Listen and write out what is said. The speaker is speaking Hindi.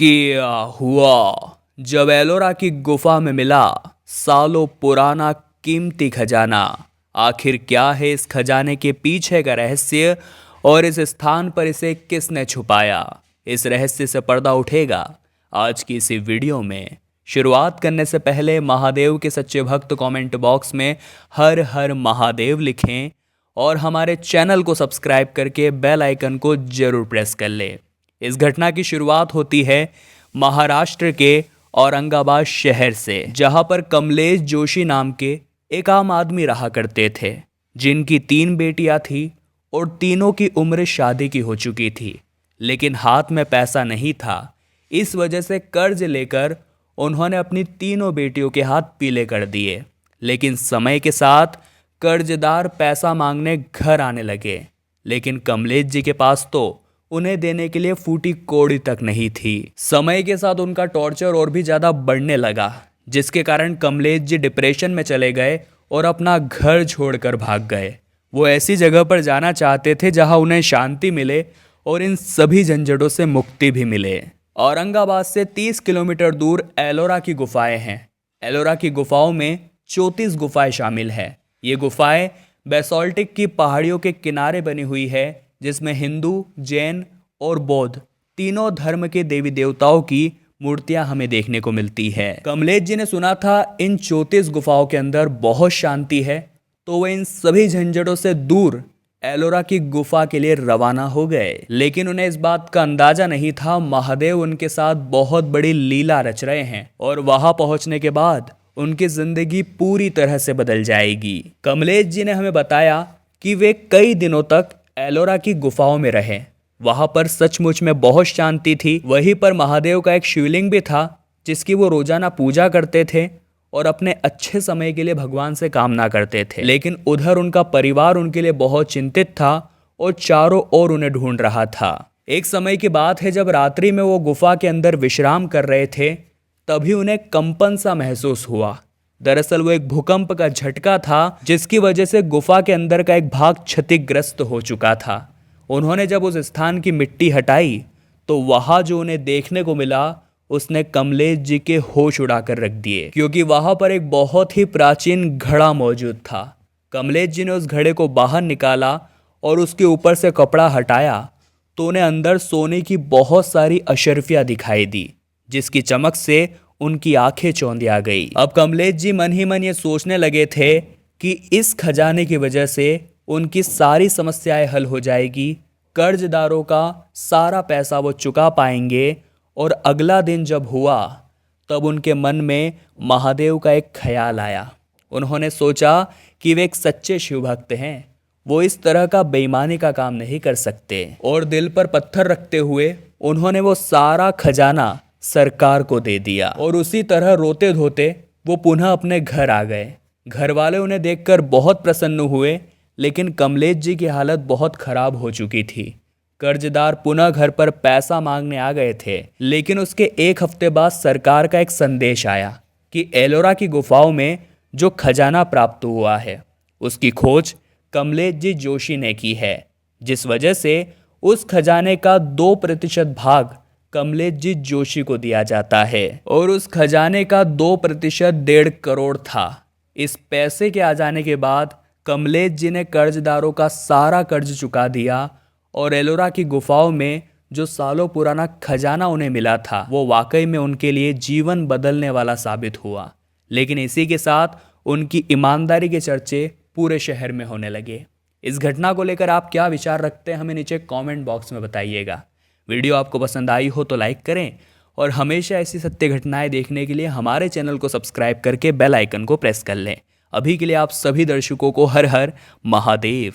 क्या हुआ जब एलोरा की गुफा में मिला सालों पुराना कीमती खजाना। आखिर क्या है इस खजाने के पीछे का रहस्य और इस स्थान पर इसे किसने छुपाया? इस रहस्य से पर्दा उठेगा आज की इसी वीडियो में। शुरुआत करने से पहले महादेव के सच्चे भक्त कमेंट बॉक्स में हर हर महादेव लिखें और हमारे चैनल को सब्सक्राइब करके बेल आइकन को जरूर प्रेस कर लें। इस घटना की शुरुआत होती है महाराष्ट्र के औरंगाबाद शहर से, जहां पर कमलेश जोशी नाम के एक आम आदमी रहा करते थे, जिनकी 3 बेटियां थी और तीनों की उम्र शादी की हो चुकी थी, लेकिन हाथ में पैसा नहीं था। इस वजह से कर्ज लेकर उन्होंने अपनी तीनों बेटियों के हाथ पीले कर दिए। लेकिन समय के साथ कर्जदार पैसा मांगने घर आने लगे, लेकिन कमलेश जी के पास तो उन्हें देने के लिए फूटी कौड़ी तक नहीं थी। समय के साथ उनका टॉर्चर और भी ज्यादा बढ़ने लगा, जिसके कारण कमलेश जी डिप्रेशन में चले गए और अपना घर छोड़कर भाग गए। वो ऐसी जगह पर जाना चाहते थे जहां उन्हें शांति मिले और इन सभी झंझटों से मुक्ति भी मिले। औरंगाबाद से 30 किलोमीटर दूर एलोरा की गुफाएं हैं। एलोरा की गुफाओं में 34 गुफाएं शामिल हैं। ये गुफाएं बेसोल्टिक की पहाड़ियों के किनारे बनी हुई है, जिसमें हिंदू, जैन और बौद्ध तीनों धर्म के देवी देवताओं की मूर्तियां हमें देखने को मिलती है। कमलेश जी ने सुना था इन 34 गुफाओं के अंदर बहुत शांति है, तो वे इन सभी झंझटों से दूर एलोरा की गुफा के लिए रवाना हो गए। लेकिन उन्हें इस बात का अंदाजा नहीं था महादेव उनके साथ बहुत बड़ी लीला रच रहे हैं और वहां पहुंचने के बाद उनकी जिंदगी पूरी तरह से बदल जाएगी। कमलेश जी ने हमें बताया कि वे कई दिनों तक एलोरा की गुफाओं में रहे। वहां पर सचमुच में बहुत शांति थी। वहीं पर महादेव का एक शिवलिंग भी था, जिसकी वो रोजाना पूजा करते थे और अपने अच्छे समय के लिए भगवान से कामना करते थे। लेकिन उधर उनका परिवार उनके लिए बहुत चिंतित था और चारों ओर उन्हें ढूंढ रहा था। एक समय की बात है, जब रात्रि में वो गुफा के अंदर विश्राम कर रहे थे, तभी उन्हें कंपन सा महसूस हुआ। दरअसल वो एक भूकंप का झटका था, जिसकी वजह से गुफा के अंदर का एक भाग क्षतिग्रस्त हो चुका था। उन्होंने जब उस स्थान की मिट्टी हटाई तो वहां जो उन्हें देखने को मिला उसने कमलेश जी के होश उड़ाकर रख दिए, क्योंकि वहां पर एक बहुत ही प्राचीन घड़ा मौजूद था। कमलेश जी ने उस घड़े को बाहर निकाला और उसके ऊपर से कपड़ा हटाया तो उन्हें अंदर सोने की बहुत सारी अशर्फियां दिखाई दी, जिसकी चमक से उनकी आंखें चौंधी आ गई। अब कमलेश जी मन ही मन ये सोचने लगे थे कि इस खजाने की वजह से उनकी सारी समस्याएं हल हो जाएगी, कर्जदारों का सारा पैसा वो चुका पाएंगे। और अगला दिन जब हुआ तब उनके मन में महादेव का एक ख्याल आया। उन्होंने सोचा कि वे एक सच्चे शिव भक्त हैं, वो इस तरह का बेईमानी का काम नहीं कर सकते। और दिल पर पत्थर रखते हुए उन्होंने वो सारा खजाना सरकार को दे दिया और उसी तरह रोते धोते वो पुनः अपने घर आ गए। घर वाले उन्हें देखकर बहुत प्रसन्न हुए, लेकिन कमलेश जी की हालत बहुत खराब हो चुकी थी। कर्जदार पुनः घर पर पैसा मांगने आ गए थे, लेकिन उसके 1 हफ्ते बाद सरकार का एक संदेश आया कि एलोरा की गुफाओं में जो खजाना प्राप्त हुआ है उसकी खोज कमलेश जी जोशी ने की है, जिस वजह से उस खजाने का 2% भाग कमलेश जी जोशी को दिया जाता है। और उस खजाने का 2% 1.5 करोड़ था। इस पैसे के आ जाने के बाद कमलेश जी ने कर्जदारों का सारा कर्ज चुका दिया और एलोरा की गुफाओं में जो सालों पुराना खजाना उन्हें मिला था वो वाकई में उनके लिए जीवन बदलने वाला साबित हुआ। लेकिन इसी के साथ उनकी ईमानदारी के चर्चे पूरे शहर में होने लगे। इस घटना को लेकर आप क्या विचार रखते हैं, हमें नीचे कमेंट बॉक्स में बताइएगा। वीडियो आपको पसंद आई हो तो लाइक करें और हमेशा ऐसी सत्य घटनाएं देखने के लिए हमारे चैनल को सब्सक्राइब करके बेल आइकन को प्रेस कर लें। अभी के लिए आप सभी दर्शकों को हर हर महादेव।